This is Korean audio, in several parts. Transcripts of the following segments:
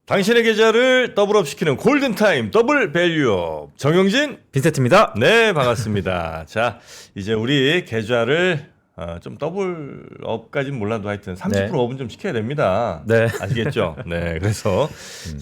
당신의 계좌를 더블업 시키는 골든타임 더블 밸류업 정영진 빈세트입니다. 네 반갑습니다. 자 이제 우리 계좌를 좀 더블업까지는 몰라도 하여튼 30% 네. 업은 좀 시켜야 됩니다. 네. 아시겠죠? 네 그래서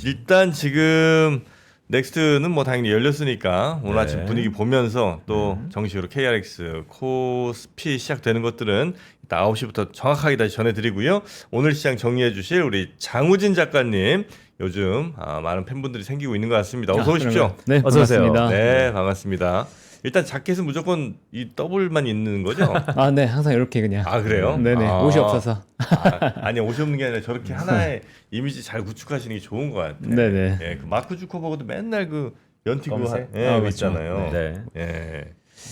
일단 지금 넥스트는 뭐 당연히 열렸으니까 오늘 네. 아침 분위기 보면서 또 정식으로 KRX, 코스피 시작되는 것들은 이따 9시부터 정확하게 다시 전해드리고요. 오늘 시장 정리해 주실 우리 장우진 작가님 요즘 많은 팬분들이 생기고 있는 것 같습니다. 어서 오십시오. 네, 어서 오세요. 반갑습니다. 네, 반갑습니다. 일단 자켓은 무조건 이 더블만 있는 거죠? 아, 네, 항상 이렇게 그냥. 아 그래요? 네네, 아. 옷이 없어서. 아니 옷이 없는 게 아니라 저렇게 하나의 이미지 잘 구축하시는 게 좋은 것 같아요. 네네. 예, 그 마크 주커버그도 맨날 그 연티 그거 검은색? 그거 맞죠. 있잖아요. 네. 예.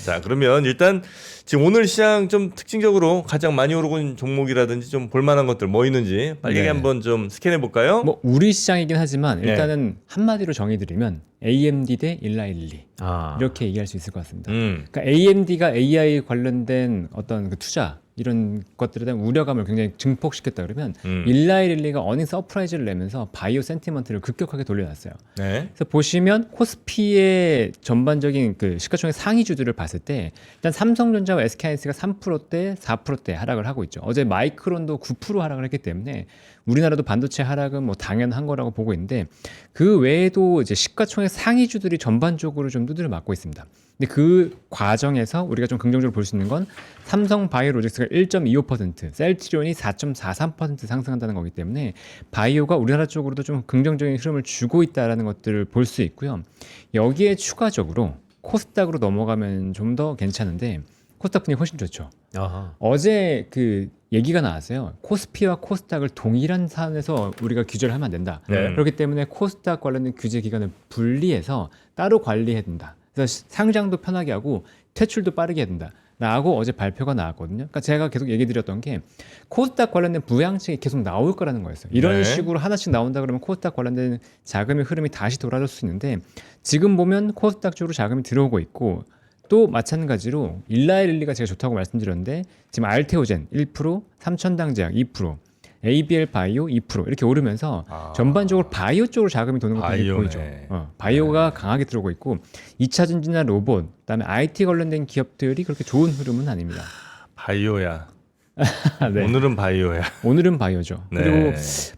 자 그러면 일단 지금 오늘 시장 좀 특징적으로 가장 많이 오르고 있는 종목이라든지 좀 볼만한 것들 뭐 있는지 빨리 네. 한번 좀 스캔해 볼까요? 뭐 우리 시장이긴 하지만 네. 일단은 한마디로 정의드리면 AMD 대 112 아. 이렇게 얘기할 수 있을 것 같습니다. 그러니까 AMD가 AI 관련된 어떤 그 투자 이런 것들에 대한 우려감을 굉장히 증폭시켰다 그러면 112가 어닝 서프라이즈를 내면서 바이오 센티먼트를 급격하게 돌려놨어요. 네. 그래서 보시면 코스피의 전반적인 그 시가총액 상위주들을 봤을 때 일단 삼성전자와 SK하이닉스가 3%대, 4%대 하락을 하고 있죠. 어제 마이크론도 9% 하락을 했기 때문에 우리나라도 반도체 하락은 뭐 당연한 거라고 보고 있는데 그 외에도 이제 시가총액 상위주들이 전반적으로 좀 두드려 맞고 있습니다. 근데 그 과정에서 우리가 좀 긍정적으로 볼 수 있는 건 삼성 바이오로직스가 1.25%, 셀트리온이 4.43% 상승한다는 거기 때문에 바이오가 우리나라 쪽으로도 좀 긍정적인 흐름을 주고 있다는 것들을 볼 수 있고요. 여기에 추가적으로 코스닥으로 넘어가면 좀 더 괜찮은데 코스닥 분위기 훨씬 좋죠. 아하. 어제 그 얘기가 나왔어요. 코스피와 코스닥을 동일한 산에서 우리가 규제를 하면 안 된다. 네. 그렇기 때문에 코스닥 관련된 규제 기간을 분리해서 따로 관리해야 된다. 그래서 상장도 편하게 하고 퇴출도 빠르게 해야 된다. 라고 어제 발표가 나왔거든요. 그러니까 제가 계속 얘기 드렸던 게 코스닥 관련된 부양책이 계속 나올 거라는 거였어요. 이런 네. 식으로 하나씩 나온다 그러면 코스닥 관련된 자금의 흐름이 다시 돌아올 수 있는데 지금 보면 코스닥 쪽으로 자금이 들어오고 있고 또 마찬가지로 일라일리가 제가 좋다고 말씀드렸는데 지금 알테오젠 1%, 삼천당제약 2%, ABL 바이오 2% 이렇게 오르면서 전반적으로 바이오 쪽으로 자금이 도는 것들이 바이오네. 보이죠. 바이오가 강하게 들어오고 있고 2차 전지나 로봇, 그다음에 IT 관련된 기업들이 그렇게 좋은 흐름은 아닙니다. 바이오야. 네. 오늘은 바이오야. 오늘은 바이오죠. 네. 그리고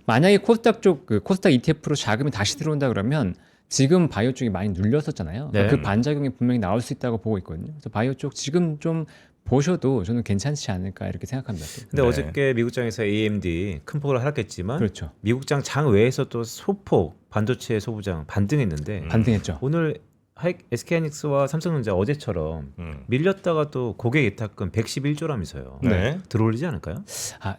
만약에 코스닥 쪽 그 코스닥 ETF로 자금이 다시 들어온다 그러면 지금 바이오 쪽이 많이 눌렸었잖아요. 네. 그 반작용이 분명히 나올 수 있다고 보고 있거든요. 그래서 바이오 쪽 지금 좀 보셔도 저는 괜찮지 않을까 이렇게 생각합니다. 근데 네. 어저께 미국장에서 AMD 큰 폭으로 하락했지만 그렇죠. 미국장 장 외에서 또 소폭 반도체 소부장 반등했는데 반등했죠. 오늘 SK하이닉스와 삼성전자 어제처럼 밀렸다가 또 고객 예탁금 111조라면서요. 네. 들어올리지 않을까요?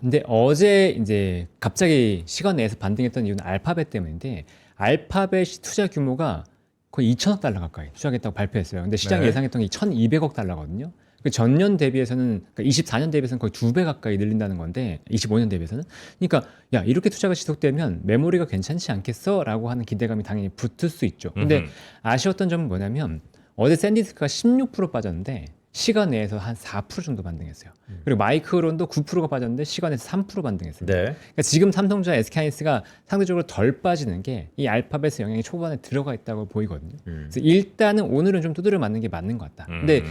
근데 어제 이제 갑자기 시간 내에서 반등했던 이유는 알파벳 때문인데 알파벳 투자 규모가 거의 2천억 달러 가까이 투자하겠다고 발표했어요. 근데 시장이 네. 예상했던 게 1,200억 달러거든요. 그 전년 대비해서는 그러니까 24년 대비해서는 거의 2배 가까이 늘린다는 건데 25년 대비해서는 그러니까 야 이렇게 투자가 지속되면 메모리가 괜찮지 않겠어라고 하는 기대감이 당연히 붙을 수 있죠. 근데 아쉬웠던 점은 뭐냐면 어제 샌디스크가 16% 빠졌는데 시간 내에서 한 4% 정도 반등했어요. 그리고 마이크론도 9%가 빠졌는데 시간에서 3% 반등했습니다. 네. 그러니까 지금 삼성전자, SK하이닉스가 상대적으로 덜 빠지는 게 이 알파벳의 영향이 초반에 들어가 있다고 보이거든요. 그래서 일단은 오늘은 좀 두드려 맞는 게 맞는 것 같다. 근데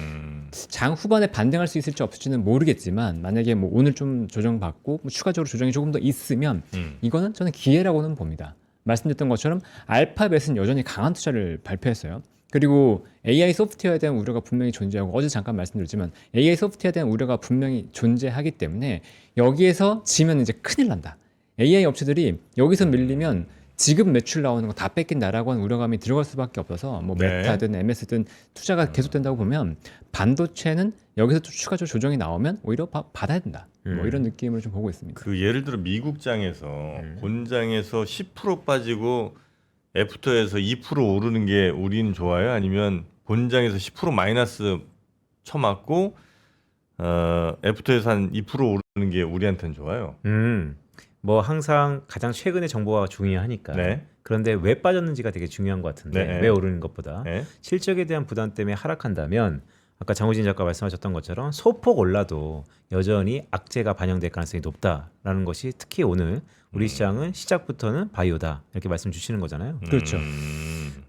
장 후반에 반등할 수 있을지 없을지는 모르겠지만 만약에 뭐 오늘 좀 조정받고 뭐 추가적으로 조정이 조금 더 있으면 이거는 저는 기회라고는 봅니다. 말씀드렸던 것처럼 알파벳은 여전히 강한 투자를 발표했어요. 그리고 AI 소프트웨어에 대한 우려가 분명히 존재하고 어제 잠깐 말씀드렸지만 AI 소프트웨어에 대한 우려가 분명히 존재하기 때문에 여기에서 지면 이제 큰일 난다. AI 업체들이 여기서 밀리면 지금 매출 나오는 거 다 뺏긴다라고 하는 우려감이 들어갈 수밖에 없어서 뭐 네. 메타든 MS든 투자가 계속된다고 보면 반도체는 여기서 또 추가적으로 조정이 나오면 오히려 받아야 된다. 뭐 이런 느낌을 좀 보고 있습니다. 그 예를 들어 미국장에서 본장에서 10% 빠지고 애프터에서 2% 오르는 게 우린 좋아요? 아니면 본장에서 10% 마이너스 쳐맞고 애프터에서 한 2% 오르는 게 우리한테는 좋아요? 뭐 항상 가장 최근의 정보가 중요하니까. 네. 그런데 왜 빠졌는지가 되게 중요한 것 같은데 네. 왜 오르는 것보다 네. 실적에 대한 부담 때문에 하락한다면 아까 장우진 작가 말씀하셨던 것처럼 소폭 올라도 여전히 악재가 반영될 가능성이 높다라는 것이 특히 오늘 우리 시장은 시작부터는 바이오다 이렇게 말씀 주시는 거잖아요. 그렇죠.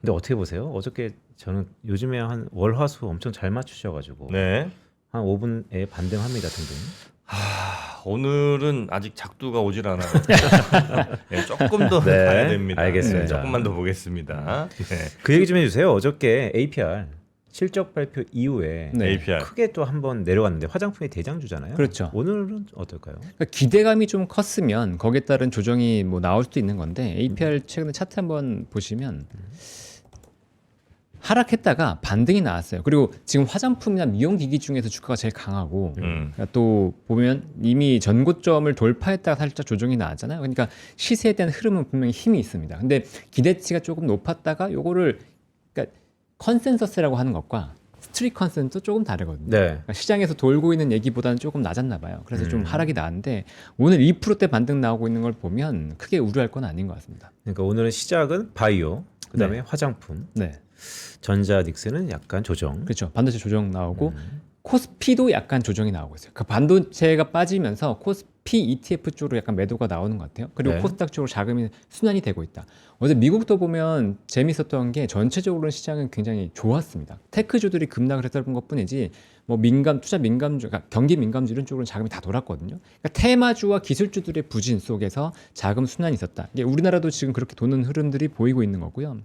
근데 어떻게 보세요? 어저께 저는 요즘에 한 월화수 엄청 잘 맞추셔가지고 네. 한 5분에 반등합니다, 등등. 오늘은 아직 작두가 오질 않아요. 네, 조금 더 네, 봐야 됩니다. 알겠습니다. 조금만 더 보겠습니다. 네. 그 얘기 좀 해주세요. 어저께 APR 실적 발표 이후에 네. APR. 크게 또 한번 내려갔는데 화장품이 대장주잖아요. 그렇죠. 오늘은 어떨까요? 그러니까 기대감이 좀 컸으면 거기에 따른 조정이 뭐 나올 수도 있는 건데 APR 최근에 차트 한번 보시면 하락했다가 반등이 나왔어요. 그리고 지금 화장품이나 미용기기 중에서 주가가 제일 강하고 그러니까 또 보면 이미 전고점을 돌파했다가 살짝 조정이 나왔잖아요. 그러니까 시세에 대한 흐름은 분명히 힘이 있습니다. 근데 기대치가 조금 높았다가 요거를 그러니까 컨센서스라고 하는 것과 스트릿 컨센서스 조금 다르거든요. 네. 그러니까 시장에서 돌고 있는 얘기보다는 조금 낮았나 봐요. 그래서 좀 하락이 나왔는데 오늘 2%대 반등 나오고 있는 걸 보면 크게 우려할 건 아닌 것 같습니다. 그러니까 오늘은 시작은 바이오, 그다음에 화장품, 네. 전자 닉스는 약간 조정. 그렇죠. 반도체 조정 나오고 코스피도 약간 조정이 나오고 있어요. 그 반도체가 빠지면서 코스피 ETF 쪽으로 약간 매도가 나오는 것 같아요. 그리고 네. 코스닥 쪽으로 자금이 순환이 되고 있다. 어제 미국도 보면 재밌었던 게 전체적으로는 시장은 굉장히 좋았습니다. 테크주들이 급락을 했던 것뿐이지 뭐 투자 민감주, 그러니까 경기 민감주 이런 쪽으로는 자금이 다 돌았거든요. 그러니까 테마주와 기술주들의 부진 속에서 자금 순환이 있었다. 이게 우리나라도 지금 그렇게 도는 흐름들이 보이고 있는 거고요.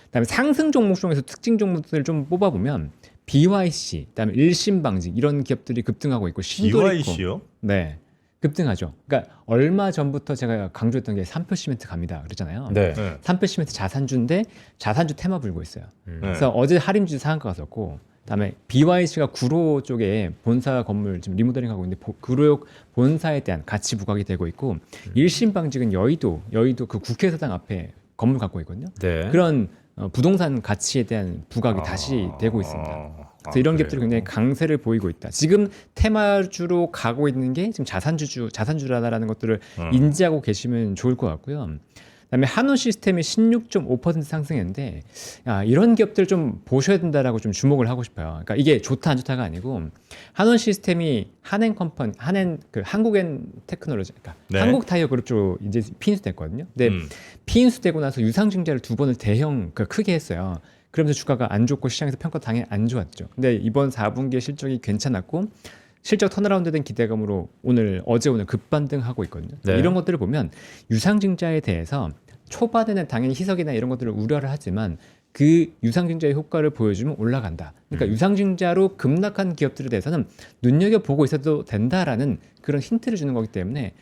그다음에 상승 종목 중에서 특징 종목들을 좀 뽑아보면 BYC, 그다음에 일신방직 이런 기업들이 급등하고 있고 신도리코, BYC요? 네, 급등하죠. 그러니까 얼마 전부터 제가 강조했던 게 삼표 시멘트 갑니다, 그랬잖아요. 네. 네. 삼표 시멘트 자산주인데 자산주 테마 불고 있어요. 네. 그래서 어제 할인주 상한가 갔었고, 그다음에 BYC가 구로 쪽에 본사 건물 지금 리모델링하고 있는데 구로 본사에 대한 가치 부각이 되고 있고, 일신방직은 여의도 그 국회의사당 앞에 건물 갖고 있거든요. 네. 그런 부동산 가치에 대한 부각이 다시 되고 있습니다. 그래서 이런 기업들이 굉장히 강세를 보이고 있다. 지금 테마주로 가고 있는 게 지금 자산주라는 것들을 인지하고 계시면 좋을 것 같고요. 그다음에 한원 시스템이 16.5% 상승했는데 이런 기업들 좀 보셔야 된다라고 좀 주목을 하고 싶어요. 그러니까 이게 좋다 안 좋다가 아니고 한원 시스템이 한국엔 테크놀로지, 그러니까 네. 한국 타이어 그룹 쪽으로 이제 피인수됐거든요. 근데 피인수되고 나서 유상증자를 2번을 크게 했어요. 그러면서 주가가 안 좋고 시장에서 평가 당연히 안 좋았죠. 근데 이번 4분기에 실적이 괜찮았고 실적 턴어라운드 된 기대감으로 오늘 급반등하고 있거든요. 네. 이런 것들을 보면 유상증자에 대해서 초반에는 당연히 희석이나 이런 것들을 우려를 하지만 그 유상증자의 효과를 보여주면 올라간다. 그러니까 유상증자로 급락한 기업들에 대해서는 눈여겨보고 있어도 된다라는 그런 힌트를 주는 거기 때문에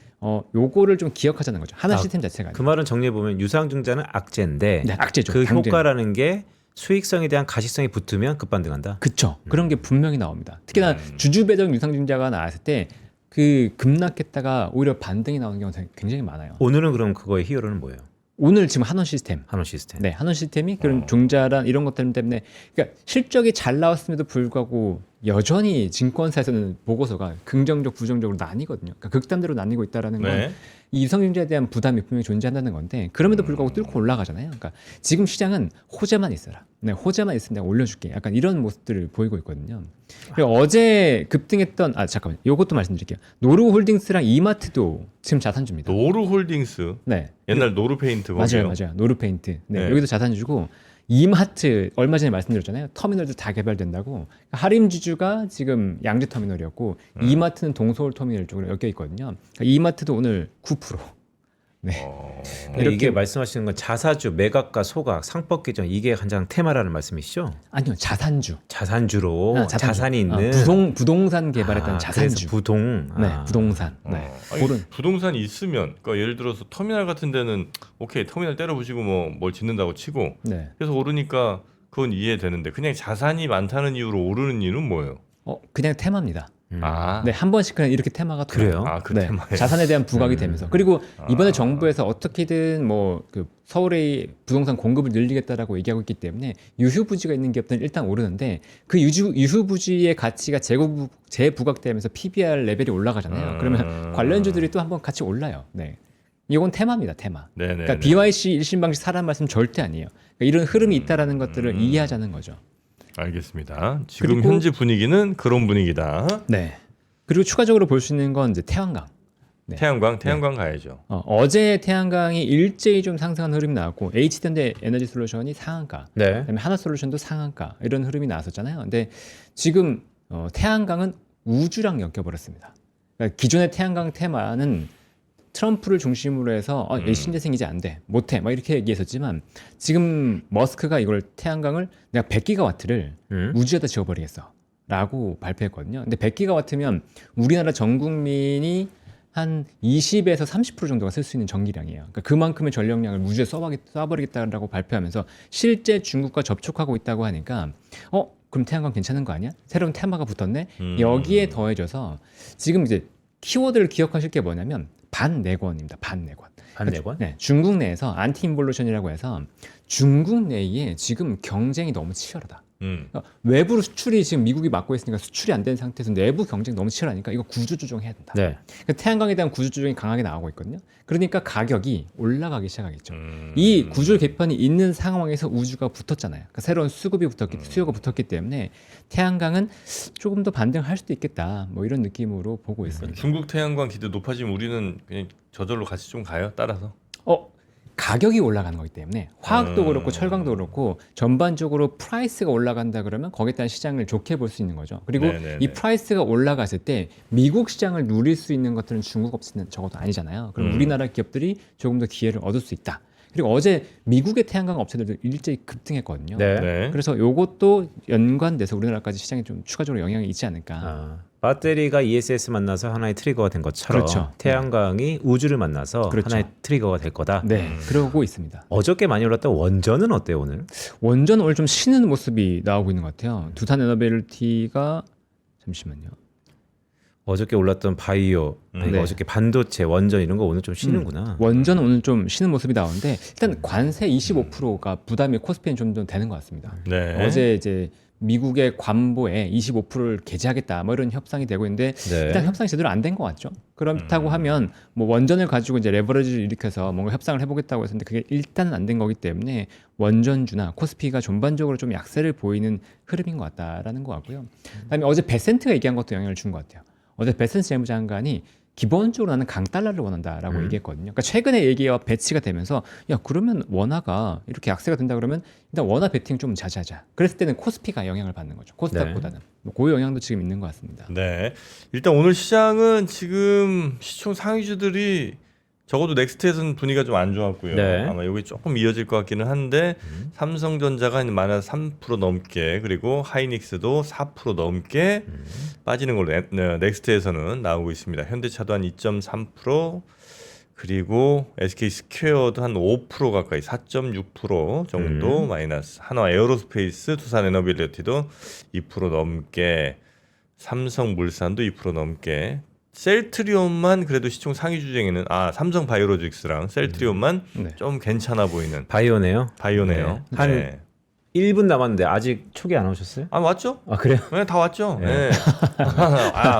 요거를 좀 기억하자는 거죠. 하나 시스템 자체가. 그 말은 정리해 보면 유상증자는 악재인데 네, 악재죠. 그 당장. 효과라는 게 수익성에 대한 가시성이 붙으면 급반등한다. 그쵸. 그런 게 분명히 나옵니다. 특히나 주주배정 유상증자가 나왔을 때 그 급락했다가 오히려 반등이 나오는 경우가 굉장히 많아요. 오늘은 그럼 그거의 히어로는 뭐예요? 오늘 지금 한원 시스템. 한원 시스템. 네, 한원 시스템이 그런 종자란 이런 것들 때문에 그러니까 실적이 잘 나왔음에도 불구하고 여전히 증권사에서는 보고서가 긍정적, 부정적으로 나뉘거든요. 그러니까 극단대로 나뉘고 있다라는 건 네. 이 유상증자에 대한 부담이 분명히 존재한다는 건데 그럼에도 불구하고 뚫고 올라가잖아요. 그러니까 지금 시장은 호재만 있어라. 네, 호재만 있으면 내가 올려줄게. 약간 이런 모습들을 보이고 있거든요. 그리고 어제 급등했던 잠깐만, 요것도 말씀드릴게요. 노루홀딩스랑 이마트도 지금 자산주입니다. 노루홀딩스. 네, 옛날 노루페인트 거기요. 맞아요. 노루페인트. 네, 네. 여기도 자산주고 이마트 얼마 전에 말씀드렸잖아요. 터미널도 다 개발된다고. 하림지주가 지금 양재 터미널이었고 이마트는 동서울 터미널 쪽으로 엮여 있거든요. 그러니까 이마트도 오늘 9%. 네. 이렇게 이게 말씀하시는 건 자사주, 매각과 소각, 상법 개정 이게 가장 테마라는 말씀이시죠? 아니요, 자산주. 자산주로 자산주. 자산이 있는 부동산 개발했던 자산주. 부동. 네, 부동산. 네. 아니, 그런 부동산이 있으면, 그러니까 예를 들어서 터미널 같은 데는 오케이 터미널 때려 부시고 뭐 뭘 짓는다고 치고, 네. 그래서 오르니까 그건 이해되는데 그냥 자산이 많다는 이유로 오르는 이유는 뭐예요? 그냥 테마입니다. 아, 네, 한 번씩 그냥 이렇게 테마가 돌아요. 그래요? 아, 그 네, 테마에. 자산에 대한 부각이 되면서 그리고 이번에 정부에서 어떻게든 그 서울의 부동산 공급을 늘리겠다라고 얘기하고 있기 때문에 유휴부지가 있는 기업들은 일단 오르는데 그 유휴부지의 가치가 재부각되면서 PBR 레벨이 올라가잖아요. 그러면 관련주들이 또 한번 같이 올라요. 네, 이건 테마입니다, 테마. 네네. 그러니까 BYC 일신방식 사람 말씀 절대 아니에요. 그러니까 이런 흐름이 있다라는 것들을 이해하자는 거죠. 알겠습니다. 지금 그리고- 현재 분위기는 그런 분위기다. 네. 그리고 추가적으로 볼 수 있는 건 이제 태양광. 네. 태양광 가야죠. 어제 태양광이 일제히 좀 상승한 흐름이 나왔고 H전대 에너지 솔루션이 상한가, 네. 그다음에 하나솔루션도 상한가 이런 흐름이 나왔었잖아요. 근데 지금 태양광은 우주랑 엮여버렸습니다. 그러니까 기존의 태양광 테마는 트럼프를 중심으로 해서 얘 신재생 이제 안 돼, 못해, 막 이렇게 얘기했었지만 지금 머스크가 이걸 태양광을 내가 100기가와트를 우주에다 지어버리겠어라고 발표했거든요. 근데 100기가와트면 우리나라 전 국민이 한 20에서 30% 정도가 쓸 수 있는 전기량이에요. 그러니까 그만큼의 전력량을 우주에 쏴버리겠다라고 발표하면서 실제 중국과 접촉하고 있다고 하니까 그럼 태양광 괜찮은 거 아니야? 새로운 테마가 붙었네. 여기에 더해져서 지금 이제 키워드를 기억하실 게 뭐냐면 반내권입니다. 반내권. 반내권? 네, 중국 내에서 안티 인볼루션이라고 해서 중국 내에 지금 경쟁이 너무 치열하다. 그러니까 외부로 수출이 지금 미국이 막고 있으니까 수출이 안 되는 상태에서 내부 경쟁이 너무 치열하니까 이거 구조조정해야 된다. 네. 그러니까 태양광에 대한 구조조정이 강하게 나오고 있거든요. 그러니까 가격이 올라가기 시작하겠죠. 이 구조 개편이 있는 상황에서 우주가 붙었잖아요. 그러니까 새로운 수요가 붙었기 때문에 태양광은 조금 더 반등할 수도 있겠다. 뭐 이런 느낌으로 보고 있습니다. 중국 태양광 기대 높아지면 우리는 그냥 저절로 같이 좀 가요. 따라서. 가격이 올라가는 거기 때문에 화학도 그렇고 철강도 그렇고 전반적으로 프라이스가 올라간다 그러면 거기에 따른 시장을 좋게 볼 수 있는 거죠. 그리고 네네네. 이 프라이스가 올라갔을 때 미국 시장을 누릴 수 있는 것들은 중국 업체는 적어도 아니잖아요. 그럼 우리나라 기업들이 조금 더 기회를 얻을 수 있다. 그리고 어제 미국의 태양광 업체들도 일제히 급등했거든요. 네. 네. 그래서 요것도 연관돼서 우리나라까지 시장에 좀 추가적으로 영향이 있지 않을까. 배터리가 ESS 만나서 하나의 트리거가 된 것처럼 그렇죠. 태양광이 우주를 만나서 그렇죠. 하나의 트리거가 될 거다. 네, 그러고 있습니다. 어저께 많이 올랐던 원전은 어때요 오늘? 원전 오늘 좀 쉬는 모습이 나오고 있는 것 같아요. 두산 에너빌리티가 잠시만요. 어저께 올랐던 바이오, 아니 네. 어저께 반도체, 원전 이런 거 오늘 좀 쉬는구나. 원전은 오늘 좀 쉬는 모습이 나오는데 일단 관세 25%가 부담이 코스피엔 좀 더 되는 것 같습니다. 네. 어제 이제 미국의 관보에 25%를 게재하겠다 뭐 이런 협상이 되고 있는데 네. 일단 협상이 제대로 안 된 것 같죠. 그렇다고 하면 뭐 원전을 가지고 이제 레버리지를 일으켜서 뭔가 협상을 해보겠다고 했었는데 그게 일단은 안 된 거기 때문에 원전주나 코스피가 전반적으로 좀 약세를 보이는 흐름인 것 같다라는 것 같고요. 그다음에 어제 베센트가 얘기한 것도 영향을 준 것 같아요. 어제 베센트 재무장관이 기본적으로 나는 강달러를 원한다라고 얘기했거든요. 그러니까 최근에 얘기가 배치가 되면서 야 그러면 원화가 이렇게 약세가 된다 그러면 일단 원화 베팅 좀 자제하자. 그랬을 때는 코스피가 영향을 받는 거죠. 코스닥보다는. 그 영향도 지금 있는 것 같습니다. 네. 일단 오늘 시장은 지금 시총 상위주들이 적어도 넥스트에서는 분위기가 좀 안 좋았고요. 네. 아마 여기 조금 이어질 것 같기는 한데 삼성전자가 마이너스 3% 넘게 그리고 하이닉스도 4% 넘게 빠지는 걸로 넥스트에서는 나오고 있습니다. 현대차도 한 2.3% 그리고 SK스퀘어도 한 5% 가까이 4.6% 정도 마이너스. 한화 에어로스페이스, 두산 에너빌리티도 2% 넘게, 삼성물산도 2% 넘게. 셀트리온만 그래도 시총 상위 주쟁에는 삼성 바이오로직스랑 셀트리온만 네. 좀 괜찮아 보이는 바이오네요. 바이오네요. 네. 한 1분 남았는데 아직 촉이 안 오셨어요? 왔죠? 아 그래요? 네, 다 왔죠. 네. 네.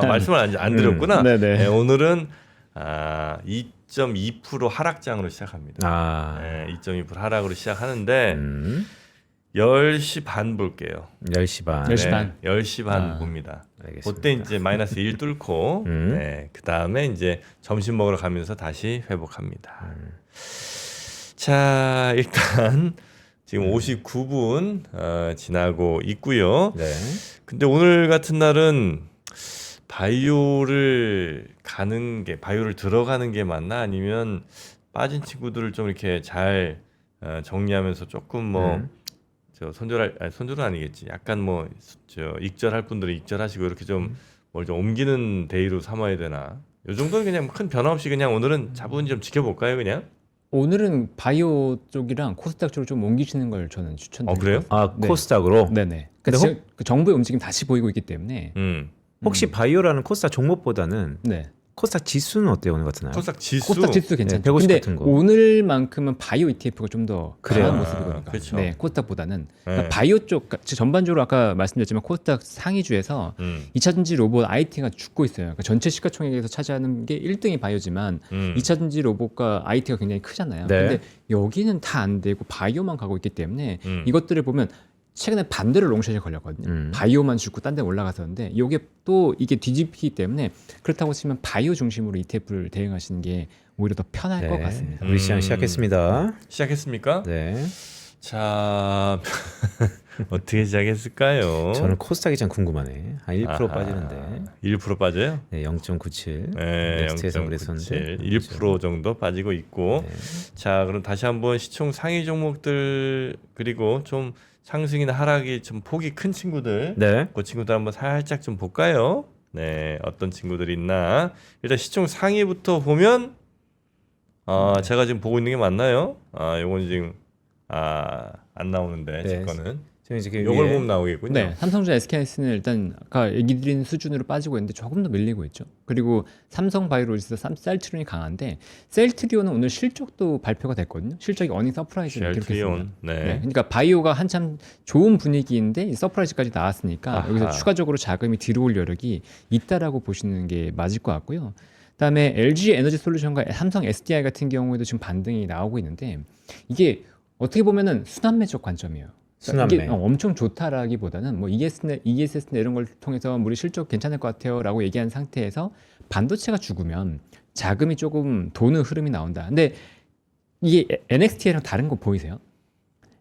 말씀을 안 드렸구나. 네네. 네, 오늘은 2.2% 하락장으로 시작합니다. 아, 네, 2.2% 하락으로 시작하는데 10시 반 볼게요. 10시 반. 10시 반. 10시 반 봅니다. 알겠습니다. 그때 이제 마이너스 1 뚫고 네, 그다음에 이제 점심 먹으러 가면서 다시 회복합니다. 자, 일단 지금 59분 지나고 있고요. 네. 근데 오늘 같은 날은 바이오를 들어가는 게 맞나 아니면 빠진 친구들을 좀 이렇게 잘 정리하면서 조금 손절은 아니겠지. 약간 익절할 분들은 익절하시고 이렇게 좀 뭘 좀 옮기는 데이로 삼아야 되나. 요 정도는 그냥 큰 변화 없이 그냥 오늘은 자부은 좀 지켜볼까요, 그냥? 오늘은 바이오 쪽이랑 코스닥 쪽으로 좀 옮기시는 걸 저는 추천드립니다. 그래요? 아 네. 코스닥으로. 네네. 근데 지금 그 정부의 움직임 다시 보이고 있기 때문에 혹시 바이오라는 코스닥 종목보다는 네. 코스닥 지수는 어때요 오늘 같은 날? 코스닥 지수. 코스닥 지수 괜찮죠. 네, 150 근데 같은 거. 오늘만큼은 바이오 ETF가 좀 더 그래요? 강한 모습이거든요. 그렇죠. 네, 코스닥보다는 네. 그러니까 바이오 쪽 전반적으로 아까 말씀드렸지만 코스닥 상위주에서 2차전지 로봇 IT가 죽고 있어요. 그러니까 전체 시가총액에서 차지하는 게 1등이 바이오지만 2차전지 로봇과 IT가 굉장히 크잖아요. 네. 근데 여기는 다 안 되고 바이오만 가고 있기 때문에 음. 이것들을 보면 최근에 반대로 롱숏이 걸렸거든요. 바이오만 죽고 딴 데 올라갔었는데 이게 또 이게 뒤집히기 때문에 그렇다고 치면 바이오 중심으로 ETF를 대응하시는 게 오히려 더 편할 것 같습니다. 우리 시장 시작했습니다. 시작했습니까? 네. 자 어떻게 시작했을까요? 저는 코스닥이 참 궁금하네. 한 1% 아하, 빠지는데. 1% 빠져요? 네, 0.97. 네, 넥스트에서 그랬었는데. 1% 정도 빠지고 있고. 네. 자, 그럼 다시 한번 시총 상위 종목들 그리고 좀 상승이나 하락이 좀 폭이 큰 친구들, 네. 그 친구들 한번 살짝 좀 볼까요? 네, 어떤 친구들이 있나? 일단 시총 상위부터 보면, 제가 지금 보고 있는 게 맞나요? 요건 지금 안 나오는데 제 네. 거는. 저는 이제 요걸 위에 보면 나오겠군요. 네, 삼성전자 SK하이닉스는 일단 아까 얘기 드린 수준으로 빠지고 있는데 조금 더 밀리고 있죠. 그리고 삼성바이오로직스 셀트리온이 강한데 셀트리온은 오늘 실적도 발표가 됐거든요. 실적이 어닝 서프라이즈를 셀트리온. 기록했습니다. 네. 그러니까 바이오가 한참 좋은 분위기인데 이 서프라이즈까지 나왔으니까 아하. 여기서 추가적으로 자금이 들어올 여력이 있다라고 보시는 게 맞을 것 같고요. 그다음에 LG 에너지 솔루션과 삼성 SDI 같은 경우에도 지금 반등이 나오고 있는데 이게 어떻게 보면은 순환매적 관점이에요. 그러니까 이게 순환매. 엄청 좋다라기보다는 뭐 ES나 이런 걸 통해서 우리 실적 괜찮을 것 같아요라고 얘기한 상태에서 반도체가 죽으면 자금이 조금 도는 흐름이 나온다. 근데 이게 NXT랑 다른 거 보이세요?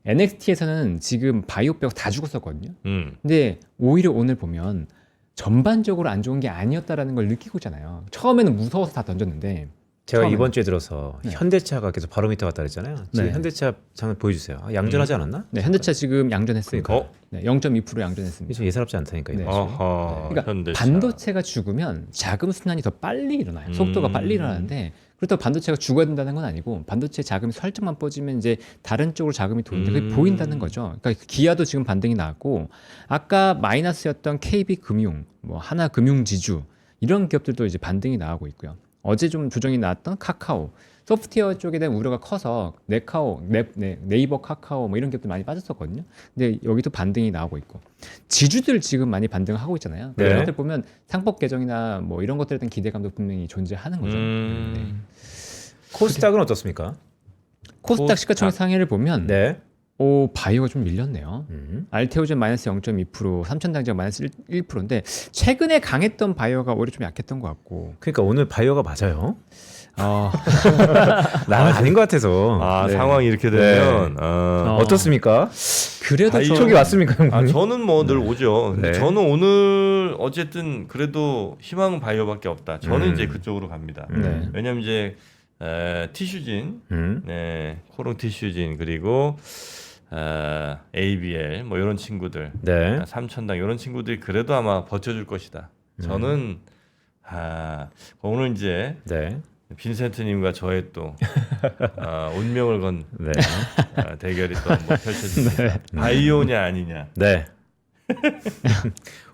NXT에서는 지금 바이오 빼고 다 죽었었거든요. 근데 오히려 오늘 보면 전반적으로 안 좋은 게 아니었다라는 걸 느끼고 있잖아요. 처음에는 무서워서 다 던졌는데 제가 처음에는. 이번 주에 들어서 네. 현대차가 계속 바로미터 갔다 그랬잖아요. 지금 네. 현대차 장을 보여주세요. 양전하지 않았나? 네, 현대차 지금 양전했습니다. 그러니까. 네, 0.2% 양전했습니다. 이게 좀 예사롭지 않다니까. 네. 이번 주에. 어허. 그러니까 현대차. 반도체가 죽으면 자금 순환이 더 빨리 일어나요. 속도가 빨리 일어나는데 그렇다고 반도체가 죽어야 된다는 건 아니고 반도체 자금이 살짝만 빠지면 이제 다른 쪽으로 자금이 도는데 그게 보인다는 거죠. 그러니까 기아도 지금 반등이 나왔고 아까 마이너스였던 KB금융, 뭐 하나금융지주 이런 기업들도 이제 반등이 나오고 있고요. 어제 좀 조정이 나왔던 카카오, 소프트웨어 쪽에 대한 우려가 커서 네이버, 카카오 뭐 이런 기업들 많이 빠졌었거든요. 근데 여기도 반등이 나오고 있고 지주들 지금 많이 반등하고 있잖아요. 네. 그런 것들 보면 상법 개정이나 뭐 이런 것들에 대한 기대감도 분명히 존재하는 거죠. 네. 코스닥은 어떻습니까? 코스닥 시가총액 코스닥. 상해를 보면 네. 바이오가 좀 밀렸네요. 알테오젠 마이너스 0.2%, 삼천당제가 마이너스 1%인데 최근에 강했던 바이오가 오히려 좀 약했던 것 같고. 그러니까 오늘 바이오가 맞아요. 어, 나는 아닌 것 같아서. 네. 상황이 이렇게 되면 어떻습니까? 그래도 바이오- 저- 촉이 왔습니까, 형님? 저는 뭐 늘 오죠. 근데 네. 저는 오늘 어쨌든 그래도 희망은 바이오밖에 없다. 저는 음. 이제 그쪽으로 갑니다. 네. 왜냐면 이제 티슈진, 음. 네, 코롱 티슈진 그리고 ABL 뭐 이런 친구들, 네. 삼천당 이런 친구들이 그래도 아마 버텨줄 것이다. 저는 오늘 이제 네. 빈센트님과 저의 또 운명을 건 네. 대결이 또 한번 펼쳐집니다. 바이오냐 아니냐. 네.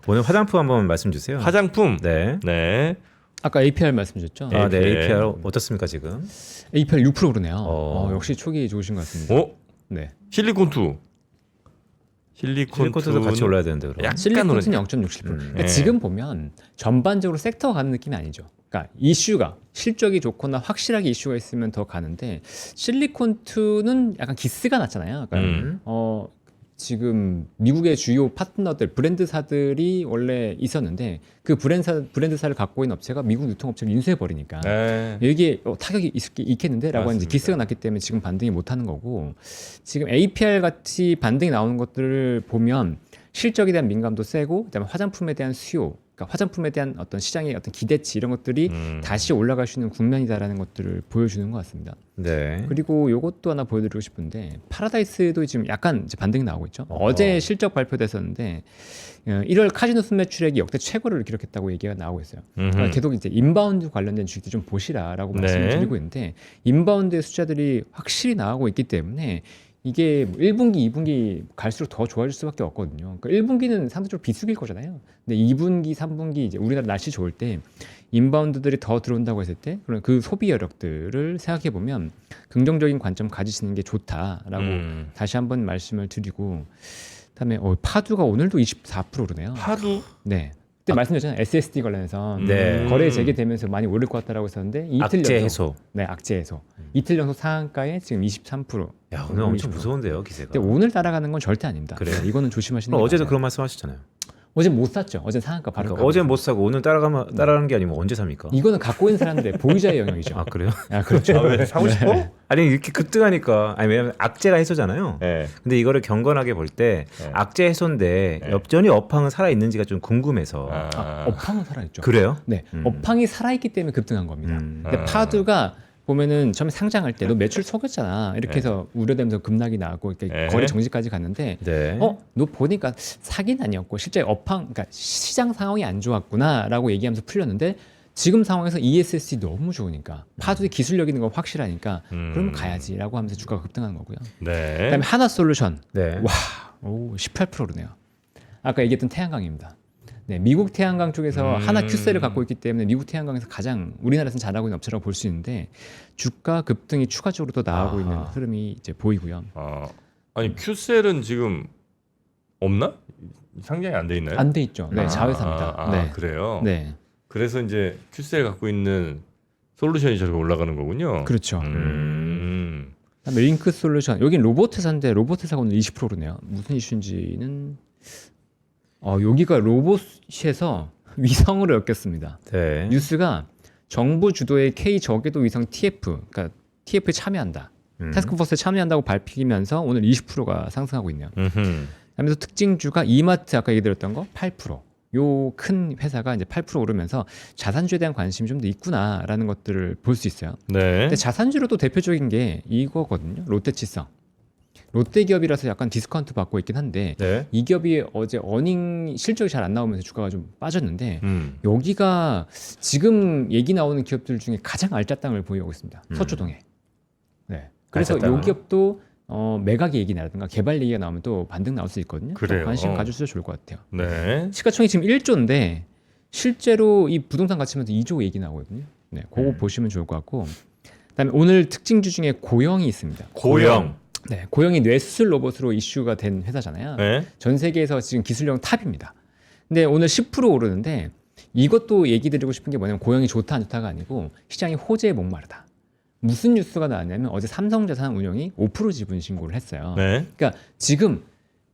오늘 화장품 한번 말씀 주세요. 화장품. 네. 네. 아까 APR 말씀 주셨죠? 아, 네. APR. APR 어떻습니까, 지금? APR 6% 그러네요. 어. 역시 촉이 좋으신 것 같습니다. 네. 실리콘2. 실리콘도 같이 올라야 되는데 그럼. 약간 실리콘은 오르네. 0.67%. 그러니까 네. 지금 보면 전반적으로 섹터가 가는 느낌이 아니죠. 그러니까 이슈가 실적이 좋거나 확실하게 이슈가 있으면 더 가는데 실리콘2는 약간 기스가 났잖아요. 그러니까 지금 미국의 주요 파트너들 브랜드사들이 원래 있었는데 그 브랜드사를 갖고 있는 업체가 미국 유통업체를 인수해 버리니까 네. 이게 타격이 있겠는데라고 이제 맞습니다. 기스가 났기 때문에 지금 반등이 못하는 거고 지금 APR 같이 반등이 나오는 것들을 보면 실적에 대한 민감도 세고 그다음에 화장품에 대한 수요, 그러니까 화장품에 대한 어떤 시장의 어떤 기대치 이런 것들이 다시 올라갈 수 있는 국면이다라는 것들을 보여주는 것 같습니다. 네. 그리고 요것도 하나 보여드리고 싶은데 파라다이스도 지금 약간 이제 반등이 나오고 있죠. 어제 실적 발표됐었는데 1월 카지노 순매출액이 역대 최고를 기록했다고 얘기가 나오고 있어요. 그러니까 계속 이제 인바운드 관련된 주식들 좀 보시라라고 네. 말씀을 드리고 있는데 인바운드의 숫자들이 확실히 나오고 있기 때문에 이게 1분기, 2분기 갈수록 더 좋아질 수밖에 없거든요. 그러니까 1분기는 상대적으로 비수기일 거잖아요. 근데 2분기, 3분기 이제 우리나라 날씨 좋을 때 인바운드들이 더 들어온다고 했을 때 그런 그 소비 여력들을 생각해 보면 긍정적인 관점 가지시는 게 좋다라고 다시 한번 말씀을 드리고 그다음에 파두가 오늘도 24% 오르네요. 파도. 네. 그때 말씀드렸잖아요. SSD 관련해서 네. 거래 재개되면서 많이 오를 것 같다라고 했었는데 이틀 악재 연속, 해소. 네, 악재 해소. 이틀 연속 상한가에 지금 23%. 야, 오늘 엄청 20%. 무서운데요, 기세가. 근데 오늘 따라가는 건 절대 아닙니다. 그래요? 네, 이거는 조심하시는 그럼 게 어제도 맞아요. 그런 말씀하셨잖아요. 어제 못 샀죠. 어제 상한가 바로. 그러니까 어제 못 사고 오늘 따라가는 게 아니면 언제 삽니까? 이거는 갖고 있는 사람들의 보유자의 영역이죠. 아 그래요? 아, 그렇죠. 아, 왜 사고 싶어? 아니 이렇게 급등하니까 아니 왜냐면 악재가 해소잖아요. 네. 근데 이거를 경건하게 볼 때 네. 악재 해소인데 네. 여전히 업황은 살아 있는지가 좀 궁금해서. 아, 업황은 살아있죠. 그래요? 네, 업황이 살아있기 때문에 급등한 겁니다. 근데 아. 파두가 보면은 처음에 상장할 때 너 매출 속였잖아 이렇게 해서 우려되면서 급락이 나고 이렇게 네. 거래 정지까지 갔는데 네. 너 보니까 사기는 아니었고 실제 업황 그러니까 시장 상황이 안 좋았구나라고 얘기하면서 풀렸는데 지금 상황에서 ESSD 너무 좋으니까 파두의 기술력 있는 거 확실하니까 그러면 가야지라고 하면서 주가가 급등하는 거고요. 네. 그다음에 하나솔루션 네. 오 18% 오르네요. 아까 얘기했던 태양광입니다. 네, 미국 태양광 쪽에서 하나 큐셀을 갖고 있기 때문에 미국 태양광에서 가장 우리나라에서는 잘하고 있는 업체라고 볼 수 있는데 주가 급등이 추가적으로 또 나오고 있는 흐름이 이제 보이고요. 아니 큐셀은 지금 없나? 상장이 안 돼 있나요? 안 돼 있죠. 네, 자회사입니다. 네. 그래요. 네, 그래서 이제 큐셀 갖고 있는 솔루션이 저렇게 올라가는 거군요. 그렇죠. 음. 그다음에 링크 솔루션 여긴 로봇 회사인데 로봇 회사가 오늘 20% 오르네요. 무슨 이슈인지는 여기가 로봇에서 위성으로 엮였습니다. 네. 뉴스가 정부 주도의 K 저궤도 위성 TF, 그러니까 TF에 참여한다. 태스크포스에 참여한다고 밝히면서 오늘 20%가 상승하고 있네요. 그다음에 또 특징주가 이마트 아까 얘기 드렸던 거 8%. 요 큰 회사가 이제 8% 오르면서 자산주에 대한 관심이 좀 더 있구나라는 것들을 볼 수 있어요. 네. 근데 자산주로 또 대표적인 게 이거거든요. 롯데치성. 롯데 기업이라서 약간 디스카운트 받고 있긴 한데 네. 이 기업이 어제 어닝 실적이 잘 안 나오면서 주가가 좀 빠졌는데 여기가 지금 얘기 나오는 기업들 중에 가장 알짜땅을 보이고 있습니다. 서초동에. 네. 그래서 알짜땅. 이 기업도 매각 얘기라든가 개발 얘기가 나오면 또 반등 나올 수 있거든요. 그래요. 관심 가져주셔도 좋을 것 같아요. 네. 시가총이 지금 1조인데 실제로 이 부동산 가치면서 2조 얘기 나오거든요. 네, 그거 보시면 좋을 것 같고. 그다음에 오늘 특징주 중에 고영이 있습니다. 고영. 네, 고영이 뇌수술 로봇으로 이슈가 된 회사잖아요. 네. 전 세계에서 지금 기술력 탑입니다. 근데 오늘 10% 오르는데 이것도 얘기 드리고 싶은 게 뭐냐면 고영이 좋다 안 좋다가 아니고 시장이 호재에 목마르다. 무슨 뉴스가 나왔냐면 어제 삼성자산 운용이 5% 지분 신고를 했어요. 네. 그러니까 지금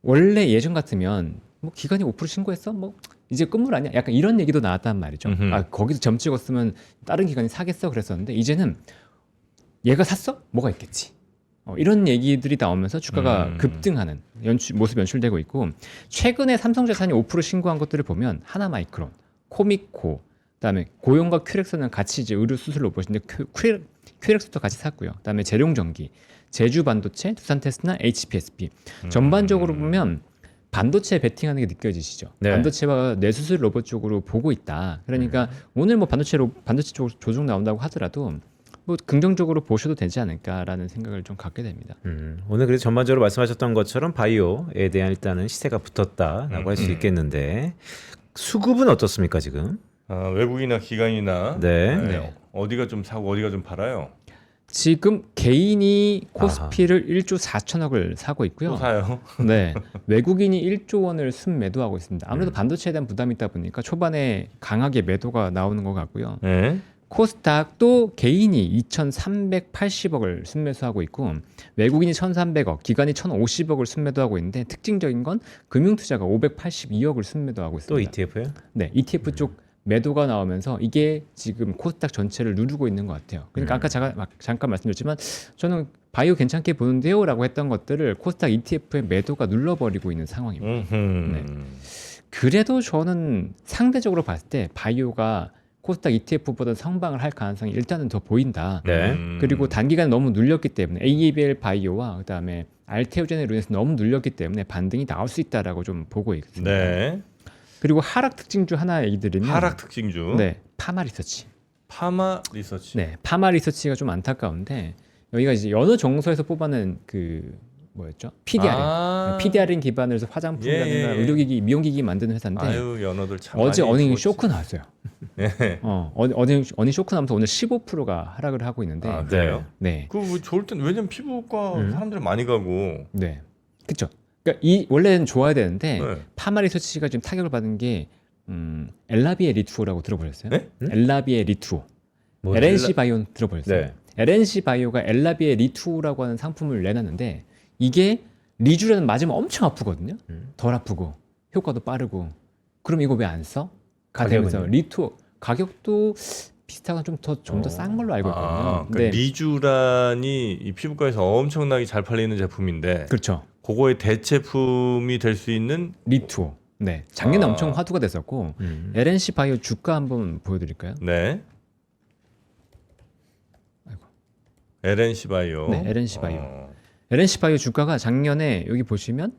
원래 예전 같으면 뭐 기관이 5% 신고했어? 뭐 이제 끝물 아니야? 약간 이런 얘기도 나왔단 말이죠. 음흠. 거기서 점 찍었으면 다른 기관이 사겠어 그랬었는데 이제는 얘가 샀어? 뭐가 있겠지. 이런 얘기들이 나오면서 주가가 급등하는 모습이 연출되고 있고 최근에 삼성자산이 5% 신고한 것들을 보면 하나마이크론, 코미코, 그다음에 고용과 큐렉스는 같이 이제 의료 수술 로봇인데 큐렉스도 같이 샀고요. 그다음에 재룡전기, 제주반도체, 두산테스나 HPSP 전반적으로 보면 반도체 베팅하는 게 느껴지시죠? 네. 반도체와 뇌수술 로봇 쪽으로 보고 있다. 그러니까 오늘 뭐 반도체 쪽 조정 나온다고 하더라도 뭐 긍정적으로 보셔도 되지 않을까라는 생각을 좀 갖게 됩니다. 오늘 그래서 전반적으로 말씀하셨던 것처럼 바이오에 대한 일단은 시세가 붙었다라고 할 수 있겠는데 수급은 어떻습니까 지금? 외국이나 기관이나 네. 네. 어디가 좀 사고 어디가 좀 팔아요? 지금 개인이 코스피를 1조 4천억을 사고 있고요. 또 사요. 네, 외국인이 1조 원을 순매도하고 있습니다. 아무래도 반도체에 대한 부담이 있다 보니까 초반에 강하게 매도가 나오는 것 같고요. 네. 코스닥도 개인이 2,380억을 순매수하고 있고 외국인이 1,300억, 기관이 1,050억을 순매도하고 있는데 특징적인 건 금융투자가 582억을 순매도하고 있습니다. 또 ETF요? 네, ETF 쪽 매도가 나오면서 이게 지금 코스닥 전체를 누르고 있는 것 같아요. 그러니까 아까 제가 잠깐 말씀드렸지만 저는 바이오 괜찮게 보는데요라고 했던 것들을 코스닥 ETF의 매도가 눌러버리고 있는 상황입니다. 네. 그래도 저는 상대적으로 봤을 때 바이오가 코스닥 ETF보다 성방을 할 가능성이 일단은 더 보인다. 네. 그리고 단기간에 너무 눌렸기 때문에 ABL 바이오와 그다음에 알테오젠으로 인해서 너무 눌렸기 때문에 반등이 나올 수 있다라고 좀 보고 있습니다. 네. 그리고 하락 특징주 하나 얘기 드리면 하락 특징주. 네, 파마 리서치. 파마 리서치. 네, 파마 리서치가 좀 안타까운데 여기가 이제 여느 정서에서 뽑아낸 그 뭐였죠? PDR인. PDR인 기반으로 해서 화장품이라든가 예, 예. 의료기기, 미용기기 만드는 회사인데 아유 연어들 참. 어제 많이 어닝이 죽었지. 쇼크 나왔어요. 네. 어닝 쇼크 나면서 오늘 15%가 하락을 하고 있는데 아 그래요? 네. 그뭐 좋을 땐 왜냐면 피부과 사람들 많이 가고. 네. 그렇죠. 그러니까 이 원래는 좋아야 되는데 네. 파마 리서치가 지금 타격을 받은 게 엘라비의 리투오라고 들어보셨어요? 네? 엘라비의 리투오. 뭐 LNC 바이오 들어보셨어요? 네. LNC 바이오가 엘라비의 리투라고 하는 상품을 내놨는데 이게 리주라는 맞으면 엄청 아프거든요. 덜 아프고 효과도 빠르고. 그럼 이거 왜 안 써? 가 되면서 가격은요? 리투 가격도 비슷하거나 좀 더 싼 걸로 알고 있거든요. 아, 근데 그러니까 리주란이 이 피부과에서 엄청나게 잘 팔리는 제품인데 그렇죠. 그거의 대체품이 될 수 있는 리투. 네. 작년에 아. 엄청 화두가 됐었고 LNC 바이오 주가 한번 보여드릴까요? 네. 아이고. LNC 바이오. 네, LNC 바이오. LNC 바이오 주가가 작년에 여기 보시면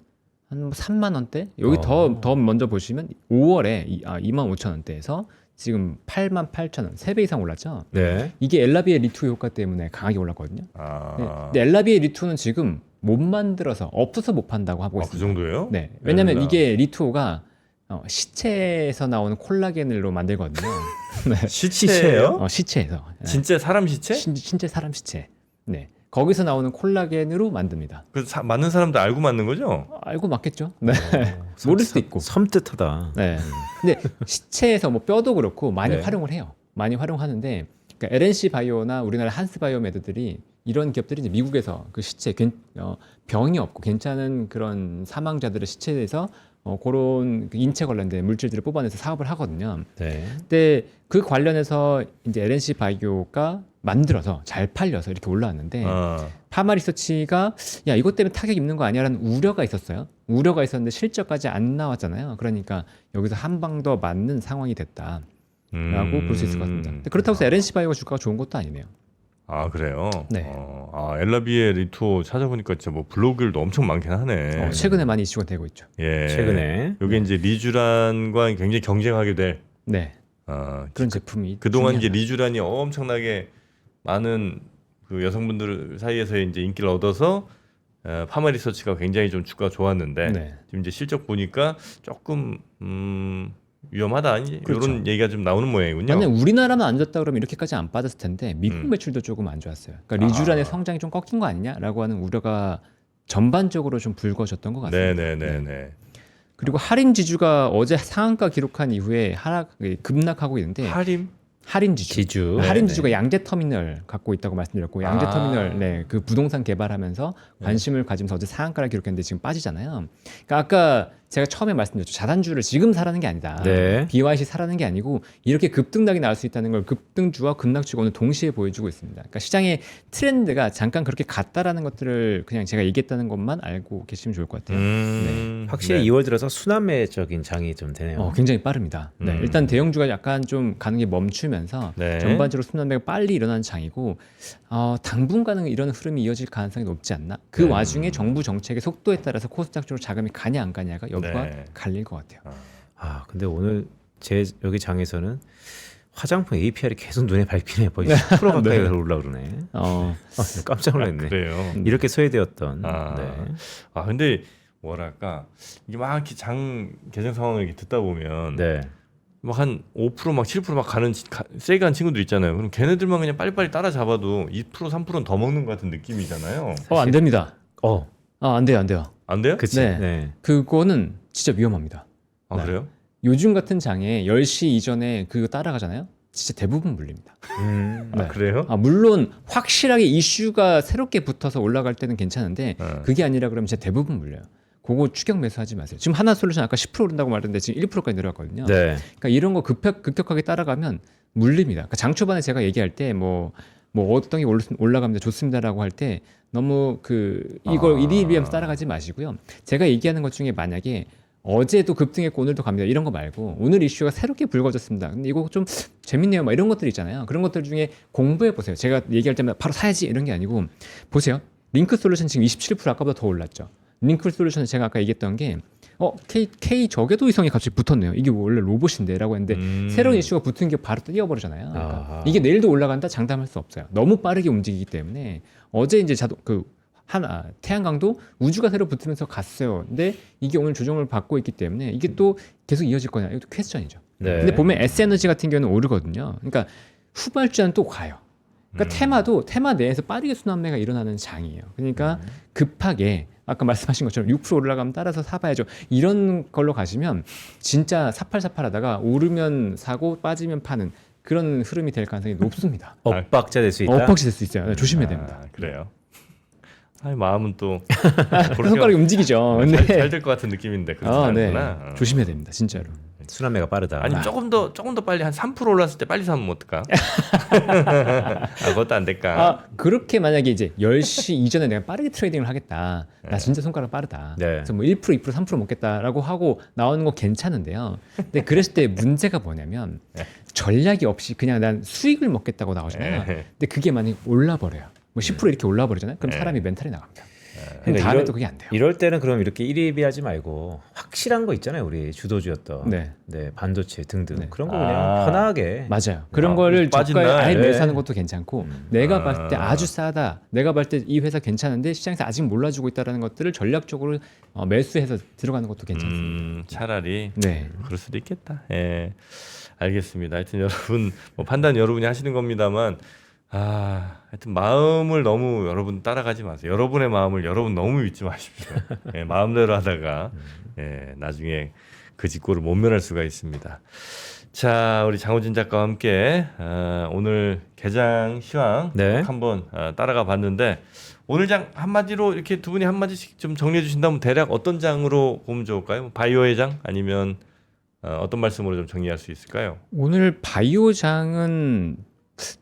한 3만 원대? 여기 더 먼저 보시면 5월에 2만 5천 원대에서 지금 8만 8천 원, 3배 이상 올랐죠. 네. 이게 엘라비의 리투 효과 때문에 강하게 올랐거든요. 아, 네, 근데 엘라비의 리투는 지금 못 만들어서 없어서 못 판다고 하고 그 있습니다. 정도예요? 네, 왜냐면 엘라. 이게 리투가 시체에서 나오는 콜라겐으로 만들거든요. 네. 시체예요? 시체에서. 네. 진짜 사람 시체? 신체 사람 시체. 네. 거기서 나오는 콜라겐으로 만듭니다. 그 맞는 사람들 알고 맞는 거죠? 알고 맞겠죠? 네. 모를 수도 있고. 섬뜩하다. 네. 근데 시체에서 뭐 뼈도 그렇고 많이 네. 활용을 해요. 많이 활용하는데 그러니까 LNC 바이오나 우리나라 한스 바이오메드들이 이런 기업들이 이제 미국에서 그 시체 병이 없고 괜찮은 그런 사망자들의 시체에서 그런 그 인체 관련된 물질들을 뽑아내서 사업을 하거든요. 네. 근데 그 관련해서 이제 LNC 바이오가 만들어서 잘 팔려서 이렇게 올라왔는데 파마 리서치가 야 이것 때문에 타격 입는 거 아니야라는 우려가 있었어요. 우려가 있었는데 실적까지 안 나왔잖아요. 그러니까 여기서 한 방 더 맞는 상황이 됐다라고 볼 수 있을 것 같습니다. 근데 그렇다고 해서 LNC 바이오가 주가가 좋은 것도 아니네요. 아 그래요? 네. 엘라비의 리투 찾아보니까 진짜 뭐 블로그들도 엄청 많긴 하네. 최근에 많이 이슈가 되고 있죠. 예. 최근에. 이게 이제 리주란과 굉장히 경쟁하게 될 네. 그런 제품이 그동안 이제 중요하다. 리주란이 엄청나게 많은 그 여성분들 사이에서 이제 인기를 얻어서 파마 리서치가 굉장히 좀 주가가 좋았는데 네. 지금 이제 실적 보니까 조금 위험하다 그렇죠. 이런 얘기가 좀 나오는 모양이군요. 만약 우리나라만 안 좋았다 그러면 이렇게까지 안 빠졌을 텐데 미국 음. 매출도 조금 안 좋았어요. 그러니까 리주란의 아. 성장이 좀 꺾인 거 아니냐라고 하는 우려가 전반적으로 좀 불거졌던 것 같습니다. 네네네네. 그리고 할인 지주가 어제 상한가 기록한 이후에 급락하고 있는데 할인 지주. 지주. 할인 네네. 지주가 양재 터미널 갖고 있다고 말씀드렸고 양재 아. 터미널 그 부동산 개발하면서 관심을 가지면서 어제 상한가를 기록했는데 지금 빠지잖아요. 그러니까 아까 제가 처음에 말씀드렸죠. 자단주를 지금 사라는 게 아니다. 네. BYC 사라는 게 아니고 이렇게 급등락이 나올 수 있다는 걸 급등주와 급락주가 오늘 동시에 보여주고 있습니다. 그러니까 시장의 트렌드가 잠깐 그렇게 갔다라는 것들을 그냥 제가 얘기했다는 것만 알고 계시면 좋을 것 같아요. 확실히 네. 2월 들어서 순환매적인 장이 좀 되네요. 굉장히 빠릅니다. 네, 일단 대형주가 약간 좀 가는 게 멈추면서 네. 전반적으로 순환매가 빨리 일어나는 장이고 당분간은 이런 흐름이 이어질 가능성이 높지 않나. 그 네. 와중에 정부 정책의 속도에 따라서 코스닥 쪽으로 자금이 가냐 안 가냐가 여부가 네. 갈릴 것 같아요. 근데 오늘 제 여기 장에서는 화장품 APR이 계속 눈에 밟히네. 거의 10% 가까이 올라오르네. 깜짝 놀랐네. 그래요. 이렇게 소외되었던. 아. 네. 근데 뭐랄까 이게 막 이렇게 장 개정 상황을 이렇게 듣다 보면 네. 막 한 5% 막 7% 막 가는 세게 간 친구들 있잖아요. 그럼 걔네들만 그냥 빨리빨리 따라잡아도 2% 3%는 더 먹는 것 같은 느낌이잖아요. 안 됩니다. 안 돼요, 안 돼요. 안 돼요? 그치. 네. 네. 그거는 진짜 위험합니다. 네. 그래요? 요즘 같은 장에 10시 이전에 그거 따라가잖아요. 진짜 대부분 물립니다. 네. 그래요? 물론 확실하게 이슈가 새롭게 붙어서 올라갈 때는 괜찮은데 네. 그게 아니라 그러면 진짜 대부분 물려요. 그거 추격 매수하지 마세요. 지금 하나솔루션 아까 10% 오른다고 말했는데 지금 1%까지 내려왔거든요. 네. 그러니까 이런 거 급격하게 따라가면 물립니다. 그러니까 장 초반에 제가 얘기할 때 뭐 어떤 게 올라갑니다 좋습니다라고 할 때 너무 이걸 일희일비하면서 따라가지 마시고요. 제가 얘기하는 것 중에 만약에 어제도 급등했고 오늘도 갑니다 이런 거 말고 오늘 이슈가 새롭게 불거졌습니다. 근데 이거 좀 재밌네요. 막 이런 것들 있잖아요. 그런 것들 중에 공부해 보세요. 제가 얘기할 때마다 바로 사야지 이런 게 아니고 보세요. 링크 솔루션 지금 27% 아까보다 더 올랐죠. 링크 솔루션은 제가 아까 얘기했던 게 K 저궤도 위성이 갑자기 붙었네요. 이게 원래 로봇인데라고 했는데 새로운 이슈가 붙은 게 바로 뛰어버리잖아요. 그러니까 이게 내일도 올라간다 장담할 수 없어요. 너무 빠르게 움직이기 때문에 어제 이제 태양광도 우주가 새로 붙으면서 갔어요. 근데 이게 오늘 조정을 받고 있기 때문에 이게 또 계속 이어질 거냐 이것도 퀘스천이죠. 네. 근데 보면 S에너지 같은 경우는 오르거든요. 그러니까 후발주는 또 가요. 그러니까 테마 내에서 빠르게 순환매가 일어나는 장이에요. 그러니까 급하게 아까 말씀하신 것처럼 6% 올라가면 따라서 사봐야죠. 이런 걸로 가시면 진짜 사팔사팔하다가 오르면 사고 빠지면 파는 그런 흐름이 될 가능성이 높습니다. 엇박자 될 수 있다. 엇박시 될 수 있어요. 네, 조심해야 됩니다. 그래요. 아니 마음은 또 손가락이 움직이죠. 근데 잘될 것 같은 느낌인데 그렇지 네. 않구나. 조심해야 됩니다. 진짜로. 순환매가 빠르다. 아니 조금 더 빨리 한 3% 올랐을 때 빨리 사면 어떨까? 그것도 안 될까? 그렇게 만약에 이제 10시 이전에 내가 빠르게 트레이딩을 하겠다. 나 진짜 손가락 빠르다. 네. 그래서 뭐 1%, 2%, 3% 먹겠다라고 하고 나오는 거 괜찮은데요. 근데 그랬을 때 문제가 뭐냐면 전략이 없이 그냥 난 수익을 먹겠다고 나오잖아요. 근데 그게 만약에 올라버려요. 뭐 10% 이렇게 올라버리잖아요. 그럼 사람이 멘탈이 나갑니다. 그럼 다음에도 그게 안 돼요. 이럴 때는 그럼 이렇게 일희비하지 말고 확실한 거 있잖아요. 우리 주도주였던 네. 반도체 등등 네. 그런 거 그냥 편하게 맞아요. 그런 거를 빠진 저가에 날. 아예 네. 매수하는 것도 괜찮고 내가 봤을 때 아주 싸다. 내가 봤을 때 이 회사 괜찮은데 시장에서 아직 몰라주고 있다는 것들을 전략적으로 매수해서 들어가는 것도 괜찮습니다. 차라리 네. 그럴 수도 있겠다. 예. 알겠습니다. 하여튼 여러분 뭐 판단 여러분이 하시는 겁니다만 하여튼 마음을 너무 여러분 따라가지 마세요. 여러분의 마음을 여러분 너무 믿지 마십시오. 예, 마음대로 하다가 나중에 그 직고를 못 면할 수가 있습니다. 자, 우리 장호진 작가와 함께 오늘 개장 시황 네. 한번 따라가 봤는데 오늘 장 한마디로 이렇게 두 분이 한마디씩 좀 정리해 주신다면 대략 어떤 장으로 보면 좋을까요? 바이오의 장 아니면 어떤 말씀으로 좀 정리할 수 있을까요? 오늘 바이오장은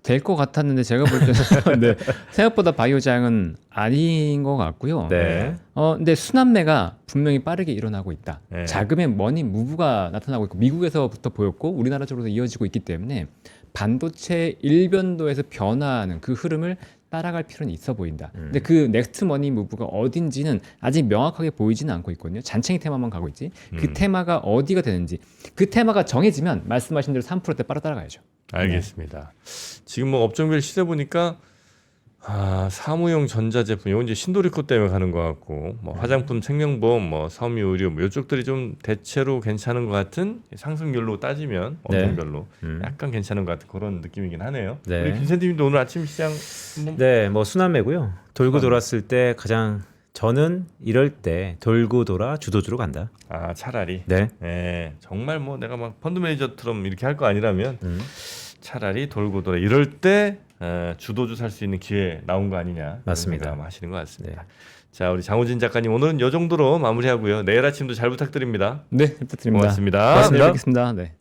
될 것 같았는데 제가 볼 때는 네, 생각보다 바이오장은 아닌 것 같고요. 네. 근데 순환매가 분명히 빠르게 일어나고 있다. 네. 자금의 머니 무브가 나타나고 있고 미국에서부터 보였고 우리나라 쪽으로도 이어지고 있기 때문에 반도체 일변도에서 변화하는 그 흐름을 따라갈 필요는 있어 보인다. 근데 그 넥스트 머니 무브가 어딘지는 아직 명확하게 보이지는 않고 있거든요. 잔챙이 테마만 가고 있지. 그 테마가 어디가 되는지 그 테마가 정해지면 말씀하신 대로 3%대 빠르 따라가야죠. 알겠습니다. 지금 뭐 업종별 시세 보니까 사무용 전자제품 이건 이제 신도리코 때문에 가는 것 같고 뭐 화장품, 생명보험, 뭐 섬유, 의료 뭐 이쪽들이 좀 대체로 괜찮은 것 같은 상승률로 따지면 업종별로 약간 괜찮은 것 같은 그런 느낌이긴 하네요. 네. 우리 빈센티님도 오늘 아침 시장 한번 네, 뭐 순환매고요. 돌고 돌았을 때 가장 저는 이럴 때 돌고 돌아 주도주로 간다. 차라리 네. 정말 뭐 내가 막 펀드 매니저처럼 이렇게 할 거 아니라면 차라리 돌고 돌아 이럴 때 주도주 살 수 있는 기회 나온 거 아니냐 맞습니다. 생각 하시는 것 같습니다. 자, 우리 장호진 작가님 오늘은 이 정도로 마무리하고요. 내일 아침도 잘 부탁드립니다. 네, 부탁드립니다. 고맙습니다. 고맙습니다. 뵙겠습니다. 네.